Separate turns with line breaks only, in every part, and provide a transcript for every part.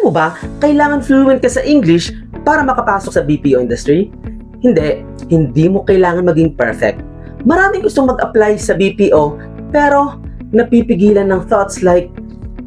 Alam mo ba, kailangan fluent ka sa English para makapasok sa BPO industry? Hindi mo kailangan maging perfect. Maraming gustong mag-apply sa BPO pero napipigilan ng thoughts like,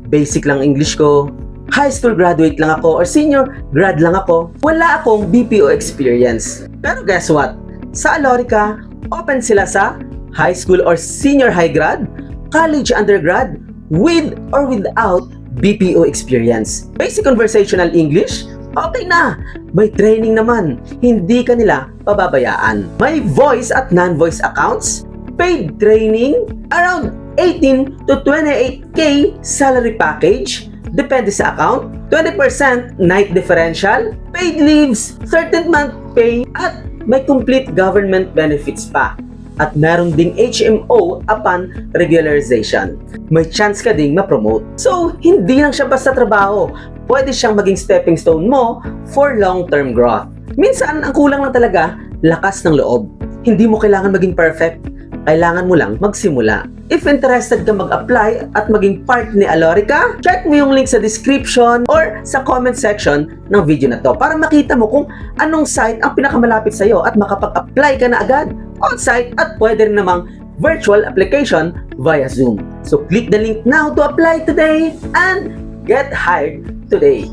basic lang English ko, high school graduate lang ako, or senior grad lang ako, wala akong BPO experience. Pero guess what? Sa Alorica, open sila sa high school or senior high grad, college undergrad, with or without BPO experience. Basic conversational English? Okay na! May training naman. Hindi ka nila pababayaan. May voice at non-voice accounts, paid training, around 18 to 28K salary package, depende sa account, 20% night differential, paid leaves, 13th month pay, at may complete government benefits pa. At meron ding HMO upon regularization. May chance ka ding ma-promote. So, hindi lang siya basta trabaho. Pwede siyang maging stepping stone mo for long-term growth. Minsan, ang kulang lang talaga, lakas ng loob. Hindi mo kailangan maging perfect. Kailangan mo lang magsimula. If interested ka mag-apply at maging part ni Alorica, check mo yung link sa description or sa comment section ng video na to para makita mo kung anong site ang pinakamalapit sa'yo at makapag-apply ka na agad on-site at pwede rin namang virtual application via Zoom. So click the link now to apply today and get hired today.